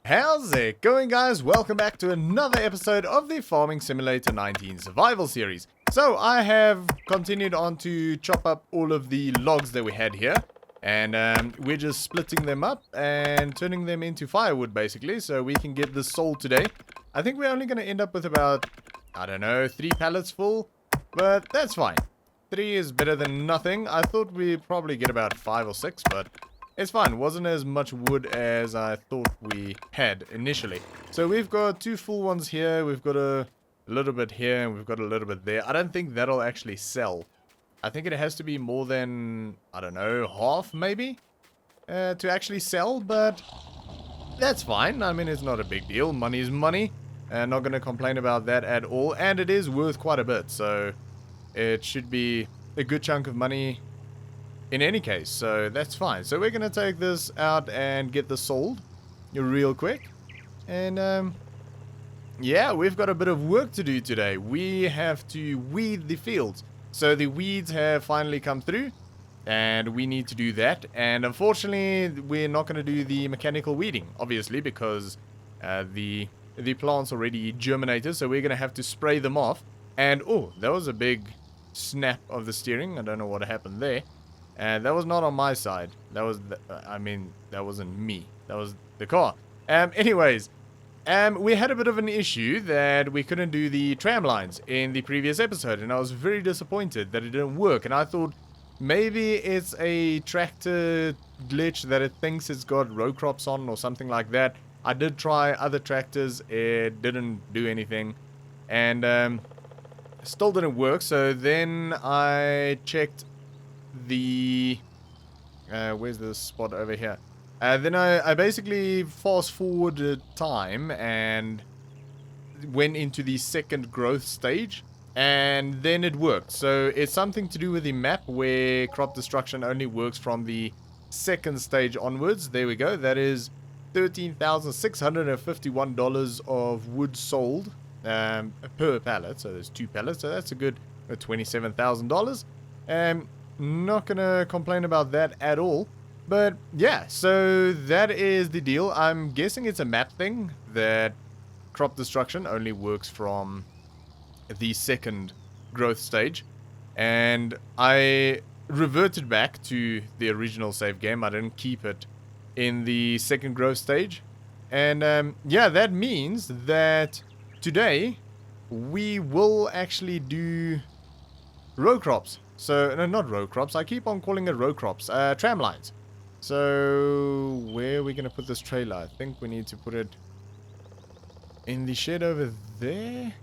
How's it going, guys? Welcome back to another episode of the Farming Simulator 19 Survival Series. So I have continued on to chop up all of the logs that we had here, and we're just splitting them up and turning them into firewood basically, so we can get this sold today. I think we're only going to end up with about, I don't know, 3 pallets full, but that's fine. 3 is better than nothing. I thought we'd probably get about 5 or 6, but it's fine. Wasn't as much wood as I thought we had initially. So we've got 2 full ones here. We've got a little bit here and we've got a little bit there. I don't think that'll actually sell. I think it has to be more than, I don't know, half maybe to actually sell, but that's fine. I mean, it's not a big deal. Money is money. And not going to complain about that at all. And it is worth quite a bit. So it should be a good chunk of money in any case, so that's fine. So we're gonna take this out and get this sold real quick, and yeah, we've got a bit of work to do today. We have to weed the fields. So the weeds have finally come through and we need to do that, and unfortunately we're not going to do the mechanical weeding, obviously, because the plants already germinated, so we're going to have to spray them off. And oh, that was a big snap of the steering. I don't know what happened there. And that was not on my side. That was, that wasn't me. That was the car. Anyways, we had a bit of an issue that we couldn't do the tram lines in the previous episode, and I was very disappointed that it didn't work. And I thought maybe it's a tractor glitch that it thinks it's got row crops on or something like that. I did try other tractors. It didn't do anything, and still didn't work. So then I checked the where's the spot over here. Then I basically fast forwarded time and went into the second growth stage, and then it worked. So it's something to do with the map where crop destruction only works from the second stage onwards. There we go. That is $13,651 of wood sold per pallet. So there's 2 pallets, so that's a good $27,000. Not gonna complain about that at all. But yeah, so that is the deal. I'm guessing it's a map thing that crop destruction only works from the second growth stage, and I reverted back to the original save game. I didn't keep it in the second growth stage, and yeah, that means that today we will actually do row crops. So, no, not row crops. I keep on calling it row crops. Tram lines. So, where are we going to put this trailer? I think we need to put it in the shed over there.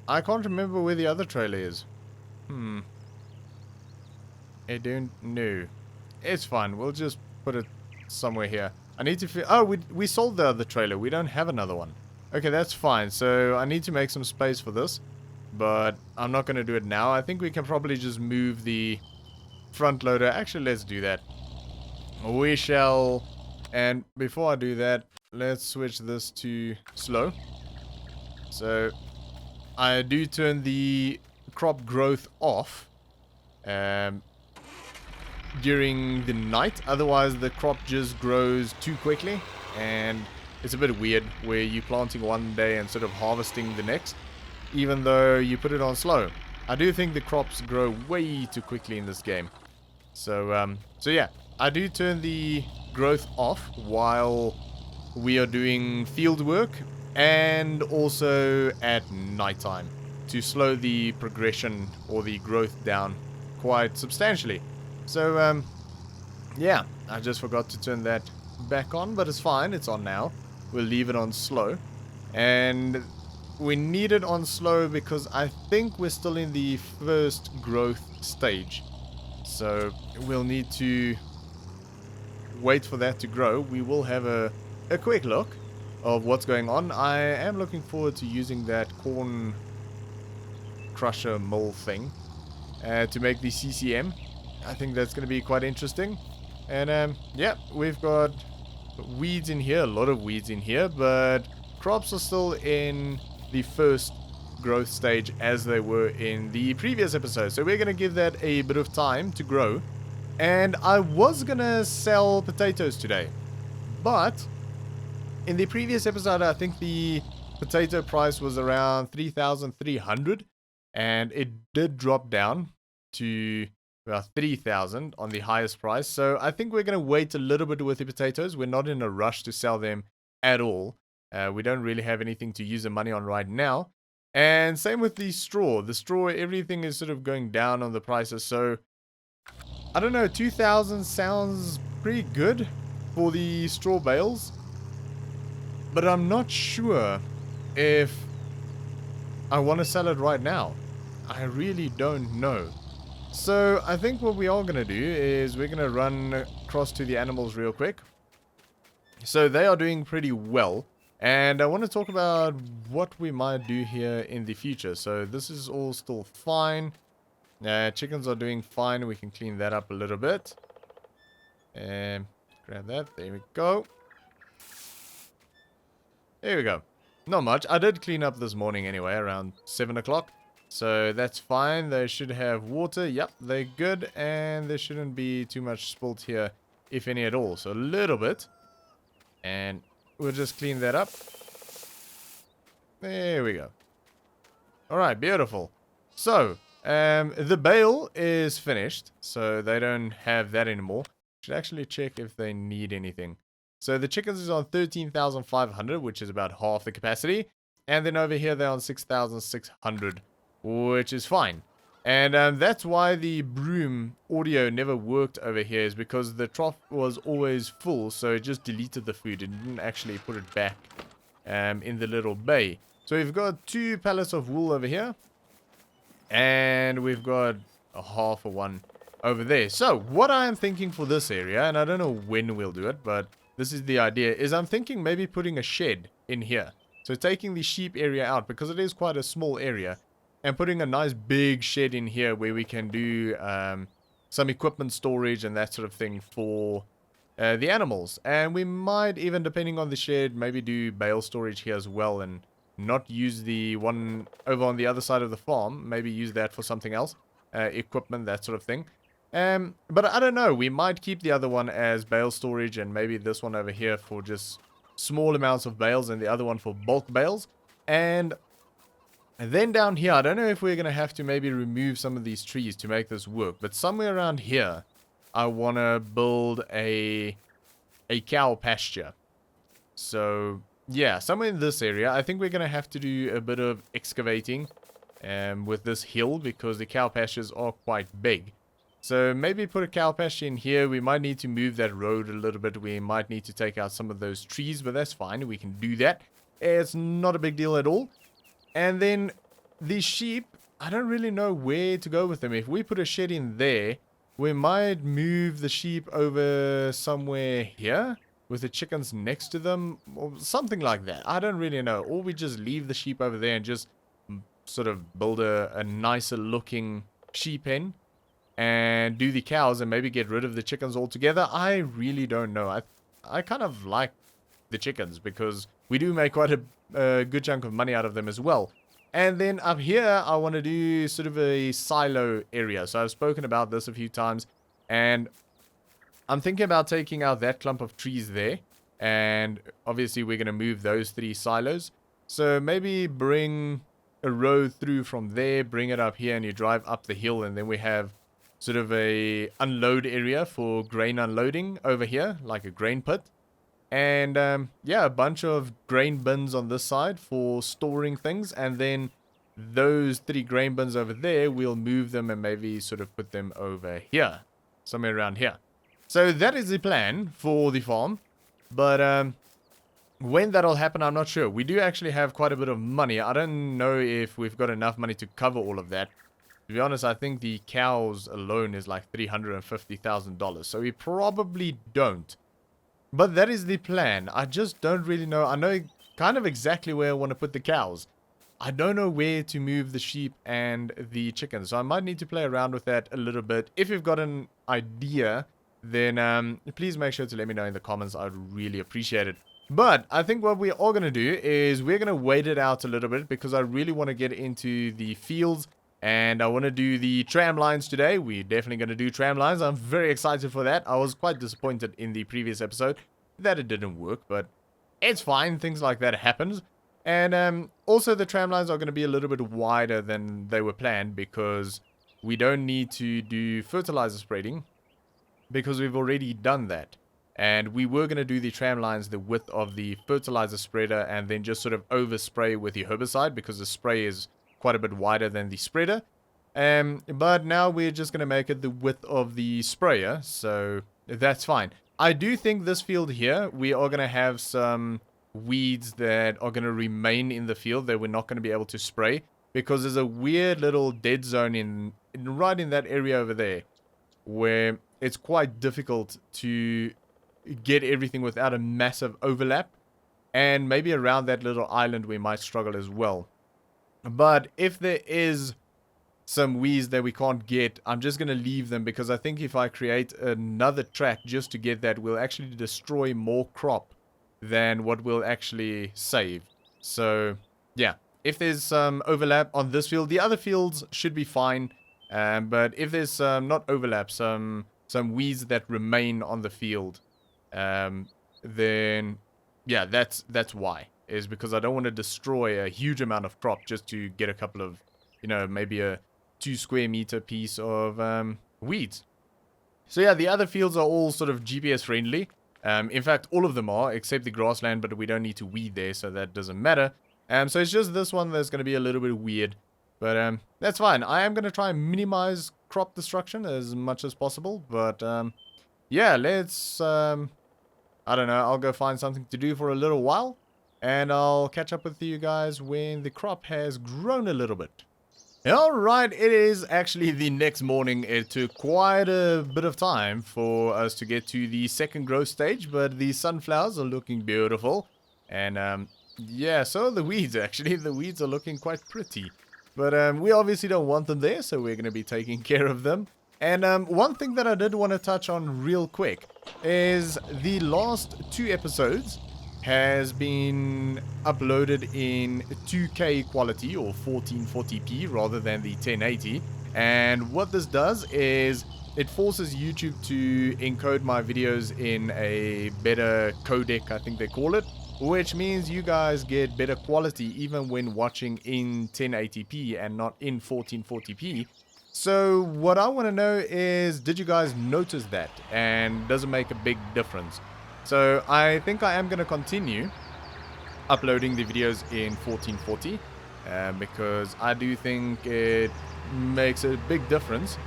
I can't remember where the other trailer is. I don't know. It's fine. We'll just put it somewhere here. I need to... Oh, we sold the other trailer. We don't have another one. Okay, that's fine. So, I need to make some space for this, but I'm not going to do it now. I think we can probably just move the front loader. Actually, let's do that. We shall. And before I do that, let's switch this to slow. So I do turn the crop growth off during the night. Otherwise, the crop just grows too quickly, and it's a bit weird where you're planting one day and sort of harvesting the next, even though you put it on slow. I do think the crops grow way too quickly in this game. So yeah, I do turn the growth off while we are doing field work, and also at nighttime, to slow the progression or the growth down quite substantially. So yeah, I just forgot to turn that back on, but it's fine, it's on now. We'll leave it on slow, and we need it on slow because I think we're still in the first growth stage. So we'll need to wait for that to grow. We will have a quick look of what's going on. I am looking forward to using that corn crusher mill thing to make the CCM. I think that's going to be quite interesting. And yeah, we've got weeds in here, a lot of weeds in here, but crops are still in the first growth stage as they were in the previous episode. So we're going to give that a bit of time to grow. And I was going to sell potatoes today, but In the previous episode, I think the potato price was around 3,300, and it did drop down to about 3,000 on the highest price. So I think we're going to wait a little bit with the potatoes. We're not in a rush to sell them at all. We don't really have anything to use the money on right now. And same with the straw. The straw, everything is sort of going down on the prices. So I don't know, 2,000 sounds pretty good for the straw bales. But I'm not sure if I want to sell it right now. I really don't know. So I think what we are going to do is we're going to run across to the animals real quick. So they are doing pretty well. And I want to talk about what we might do here in the future. So this is all still fine. Chickens are doing fine. We can clean that up a little bit. And grab that. There we go. There we go. Not much. I did clean up this morning anyway, around 7 o'clock. So that's fine. They should have water. Yep, they're good. And there shouldn't be too much spilt here, if any at all. So a little bit. And we'll just clean that up. There we go. Alright, beautiful. So, the bale is finished. So they don't have that anymore. Should actually check if they need anything. So the chickens is on 13,500, which is about half the capacity. And then over here they're on 6,600, which is fine. And that's why the broom audio never worked over here, is because the trough was always full, so it just deleted the food. It didn't actually put it back in the little bay. So we've got 2 pallets of wool over here. And we've got a half of one over there. So what I am thinking for this area, and I don't know when we'll do it, but this is the idea, is I'm thinking maybe putting a shed in here. So taking the sheep area out, because it is quite a small area, and putting a nice big shed in here where we can do some equipment storage and that sort of thing for the animals. And we might even, depending on the shed, maybe do bale storage here as well, and not use the one over on the other side of the farm. Maybe use that for something else, equipment, that sort of thing. But I don't know, we might keep the other one as bale storage, and maybe this one over here for just small amounts of bales, and the other one for bulk bales. And then down here, I don't know if we're going to have to maybe remove some of these trees to make this work, but somewhere around here, I want to build a cow pasture. So, yeah, somewhere in this area, I think we're going to have to do a bit of excavating with this hill, because the cow pastures are quite big. So maybe put a cow pasture in here. We might need to move that road a little bit. We might need to take out some of those trees, but that's fine. We can do that. It's not a big deal at all. And then the sheep, I don't really know where to go with them. If we put a shed in there, we might move the sheep over somewhere here with the chickens next to them, or something like that. I don't really know. Or we just leave the sheep over there and just sort of build a nicer looking sheep pen. And do the cows and maybe get rid of the chickens altogether. I really don't know. I kind of like the chickens because we do make quite a good chunk of money out of them as well. And then up here, I want to do sort of a silo area. So I've spoken about this a few times. And I'm thinking about taking out that clump of trees there. And obviously we're going to move those 3 silos. So maybe bring a road through from there, bring it up here, and you drive up the hill, and then we have sort of a unload area for grain unloading over here, like a grain pit. And yeah, a bunch of grain bins on this side for storing things. And then those 3 grain bins over there, we'll move them and maybe sort of put them over here, somewhere around here. So that is the plan for the farm. But when that'll happen, I'm not sure. We do actually have quite a bit of money. I don't know if we've got enough money to cover all of that. To be honest, I think the cows alone is like $350,000. So we probably don't. But that is the plan. I just don't really know. I know kind of exactly where I want to put the cows. I don't know where to move the sheep and the chickens. So I might need to play around with that a little bit. If you've got an idea, then please make sure to let me know in the comments. I'd really appreciate it. But I think what we are going to do is we're going to wait it out a little bit, because I really want to get into the fields. And I want to do the tram lines today. We're definitely going to do tram lines. I'm very excited for that. I was quite disappointed in the previous episode that it didn't work. But it's fine. Things like that happens. And also the tram lines are going to be a little bit wider than they were planned because we don't need to do fertilizer spreading because we've already done that. And we were going to do the tram lines the width of the fertilizer spreader and then just sort of overspray with the herbicide because the spray is quite a bit wider than the spreader. But now we're just going to make it the width of the sprayer, so that's fine. I do think this field here, we are going to have some weeds that are going to remain in the field that we're not going to be able to spray because there's a weird little dead zone right in that area over there where it's quite difficult to get everything without a massive overlap, and maybe around that little island we might struggle as well. But if there is some weeds that we can't get, I'm just going to leave them because I think if I create another track just to get that, we'll actually destroy more crop than what we'll actually save. So yeah, if there's some overlap on this field, the other fields should be fine. But if there's not overlap, some weeds that remain on the field, then yeah, that's why, is because I don't want to destroy a huge amount of crop just to get a couple of, maybe a 2 square meter piece of weeds. So yeah, the other fields are all sort of GPS friendly. In fact, all of them are, except the grassland, but we don't need to weed there, so that doesn't matter. So it's just this one that's going to be a little bit weird. But that's fine. I am going to try and minimize crop destruction as much as possible. But yeah, let's... I don't know, I'll go find something to do for a little while. And I'll catch up with you guys when the crop has grown a little bit. Alright, it is actually the next morning. It took quite a bit of time for us to get to the second growth stage, but the sunflowers are looking beautiful. And yeah, so the weeds actually, the weeds are looking quite pretty. But we obviously don't want them there, so we're going to be taking care of them. And one thing that I did want to touch on real quick is the last 2 episodes has been uploaded in 2K quality or 1440p rather than the 1080. And what this does is it forces YouTube to encode my videos in a better codec, I think they call it, which means you guys get better quality even when watching in 1080p and not in 1440p. So what I want to know is, did you guys notice that, and does it make a big difference? So I think I am going to continue uploading the videos in 1440 because I do think it makes a big difference.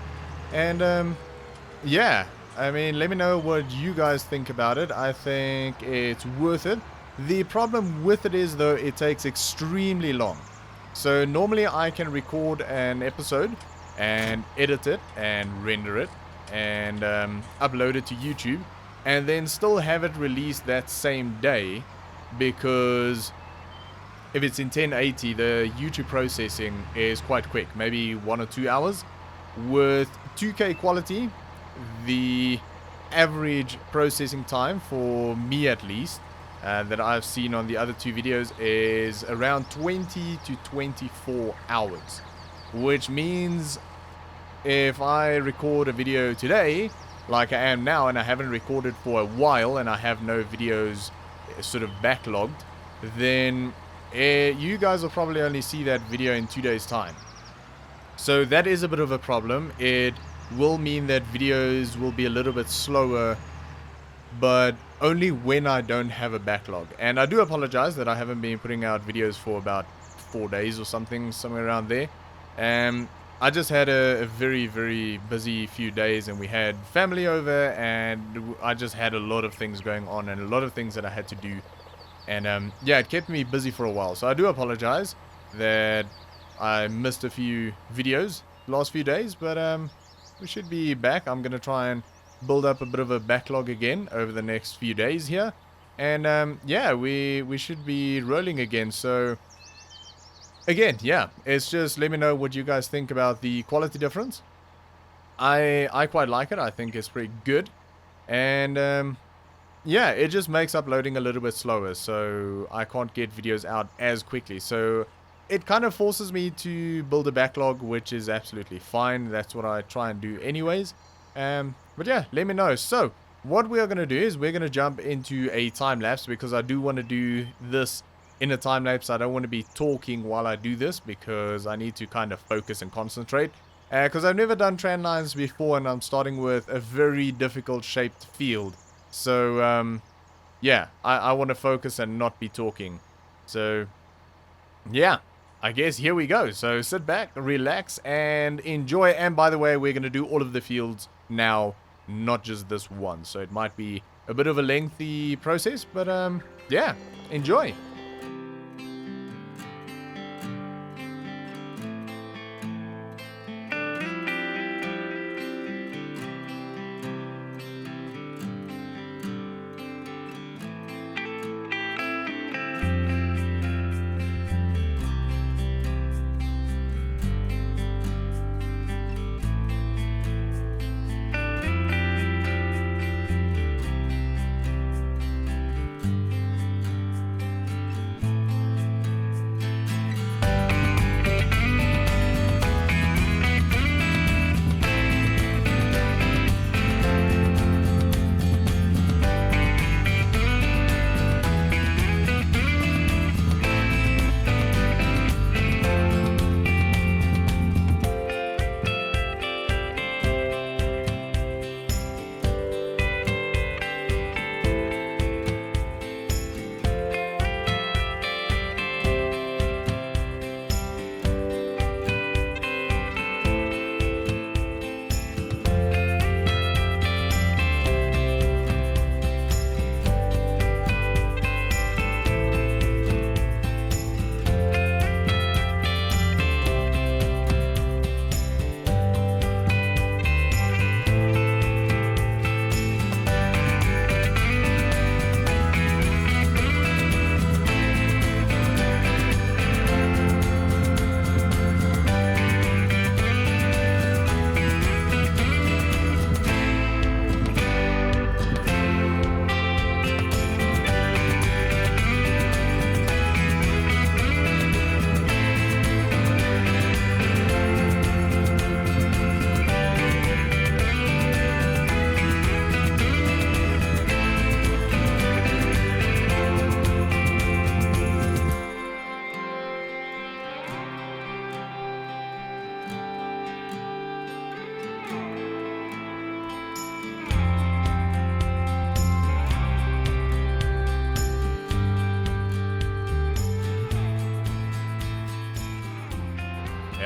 And yeah, I mean, let me know what you guys think about it. I think it's worth it. The problem with it is, though, it takes extremely long. So normally I can record an episode and edit it and render it and upload it to YouTube and then still have it released that same day, because if it's in 1080 the YouTube processing is quite quick, maybe 1 or 2 hours. With 2K quality, the average processing time, for me at least, that I've seen on the other 2 videos is around 20 to 24 hours. Which means if I record a video today, like I am now, and I haven't recorded for a while, and I have no videos sort of backlogged, then you guys will probably only see that video in 2 days' time. So that is a bit of a problem. It will mean that videos will be a little bit slower, but only when I don't have a backlog. And I do apologize that I haven't been putting out videos for about 4 days or something, somewhere around there. I just had a very, very busy few days, and we had family over, and I just had a lot of things going on and a lot of things that I had to do. And yeah, it kept me busy for a while. So I do apologize that I missed a few videos last few days, but we should be back. I'm going to try and build up a bit of a backlog again over the next few days here. And yeah, we should be rolling again. So again, yeah, it's just, let me know what you guys think about the quality difference. I quite like it. I think it's pretty good. And yeah, it just makes uploading a little bit slower, so I can't get videos out as quickly. So it kind of forces me to build a backlog, which is absolutely fine. That's what I try and do anyways. But yeah, let me know. So what we are going to do is we're going to jump into a time lapse, because I do want to do this in a time lapse. I don't want to be talking while I do this, because I need to kind of focus and concentrate. Because I've never done Tramlines before, and I'm starting with a very difficult shaped field. So, yeah, I want to focus and not be talking. So, yeah, I guess here we go. So sit back, relax, and enjoy. And by the way, we're going to do all of the fields now, not just this one. So it might be a bit of a lengthy process, but yeah, enjoy.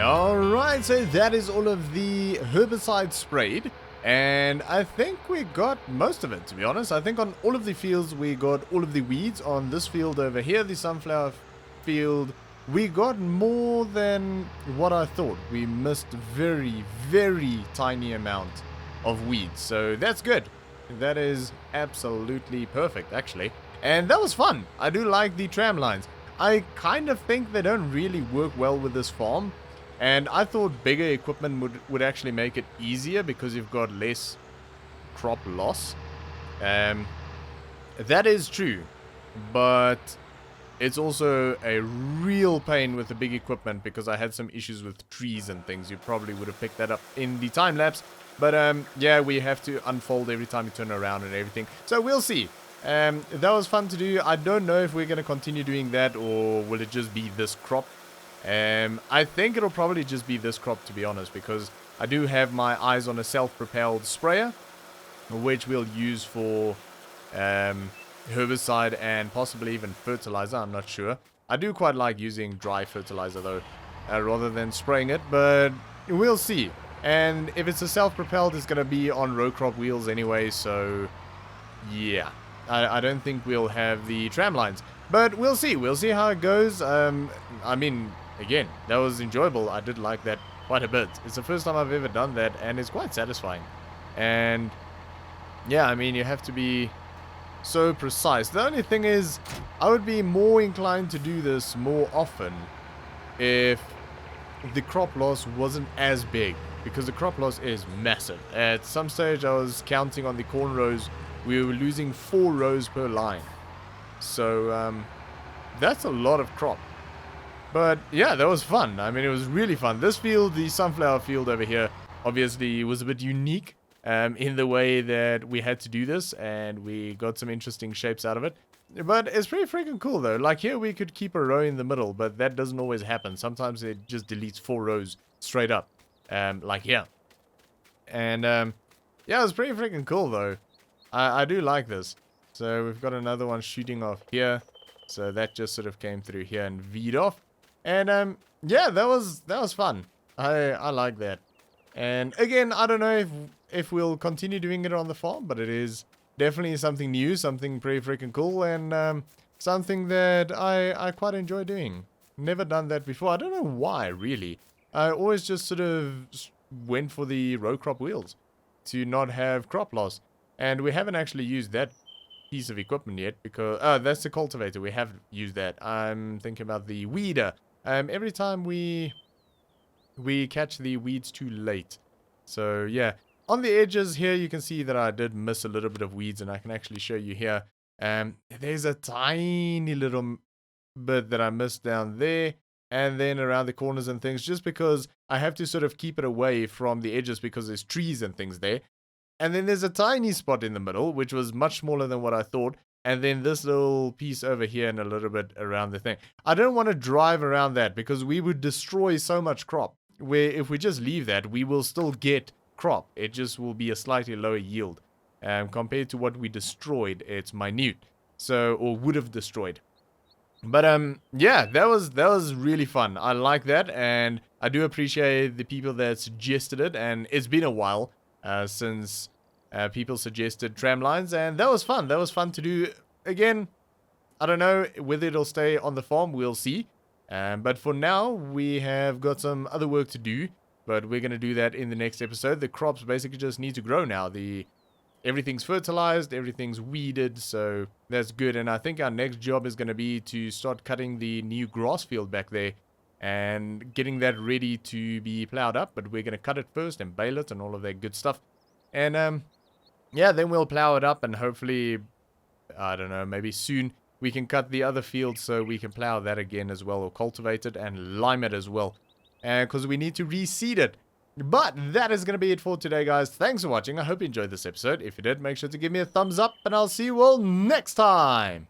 Alright, so that is all of the herbicide sprayed, and I think we got most of it, to be honest. I think on all of the fields we got all of the weeds. On this field over here, the sunflower field, we got more than what I thought. We missed very, very tiny amount of weeds, so that's good. That is absolutely perfect, actually. And that was fun. I do like the tram lines. I kind of think they don't really work well with this farm. And I thought bigger equipment would actually make it easier, because you've got less crop loss. That is true. But it's also a real pain with the big equipment, because I had some issues with trees and things. You probably would have picked that up in the time lapse. But yeah, we have to unfold every time you turn around and everything. So we'll see. That was fun to do. I don't know if we're going to continue doing that, or will it just be this crop. I think it'll probably just be this crop, to be honest, because I do have my eyes on a self-propelled sprayer, which we'll use for herbicide and possibly even fertilizer. I'm not sure. I do quite like using dry fertilizer though, rather than spraying it, but we'll see. And if it's a self-propelled, it's going to be on row crop wheels anyway, so yeah. I don't think we'll have the tram lines, but we'll see. We'll see how it goes. I mean, again, that was enjoyable. I did like that quite a bit. It's the first time I've ever done that, and it's quite satisfying. And yeah, I mean, you have to be so precise. The only thing is, I would be more inclined to do this more often if the crop loss wasn't as big, because the crop loss is massive. At some stage, I was counting on the corn rows. We were losing 4 rows per line. So, that's a lot of crop. But, yeah, that was fun. I mean, it was really fun. This field, the sunflower field over here, obviously was a bit unique. in the way that we had to do this, and we got some interesting shapes out of it. But it's pretty freaking cool though. Like here we could keep a row in the middle, but that doesn't always happen. Sometimes it just deletes 4 rows straight up, like here. And yeah, it's pretty freaking cool though. I do like this. So we've got another one shooting off here. So that just sort of came through here and V'd off. And yeah, that was fun. I like that. And again, I don't know if we'll continue doing it on the farm, but it is definitely something new, something pretty freaking cool, and something that I quite enjoy doing. Never done that before. I don't know why, really. I always just sort of went for the row crop wheels to not have crop loss. And we haven't actually used that piece of equipment yet because that's the cultivator. We have used that. I'm thinking about the weeder. Every time we catch the weeds too late. So yeah, on the edges here you can see that I did miss a little bit of weeds, and I can actually show you here. There's a tiny little bit that I missed down there, and then around the corners and things, just because I have to sort of keep it away from the edges because there's trees and things there. And then there's a tiny spot in the middle, which was much smaller than what I thought. And then this little piece over here and a little bit around the thing. I don't want to drive around that because we would destroy so much crop. Where if we just leave that, we will still get crop. It just will be a slightly lower yield. Compared to what we destroyed, it's minute. So, or would have destroyed. But yeah, that was really fun. I like that, and I do appreciate the people that suggested it. And it's been a while since people suggested Tramlines, and that was fun. That was fun to do. Again, I don't know whether it'll stay on the farm. We'll see. But for now, we have got some other work to do. But we're going to do that in the next episode. The crops basically just need to grow now. Everything's fertilized, everything's weeded, so that's good. And I think our next job is going to be to start cutting the new grass field back there and getting that ready to be plowed up. But we're going to cut it first and bale it and all of that good stuff. And yeah, then we'll plow it up, and hopefully, I don't know, maybe soon we can cut the other field so we can plow that again as well, or cultivate it and lime it as well. Because we need to reseed it. But that is going to be it for today, guys. Thanks for watching. I hope you enjoyed this episode. If you did, make sure to give me a thumbs up, and I'll see you all next time.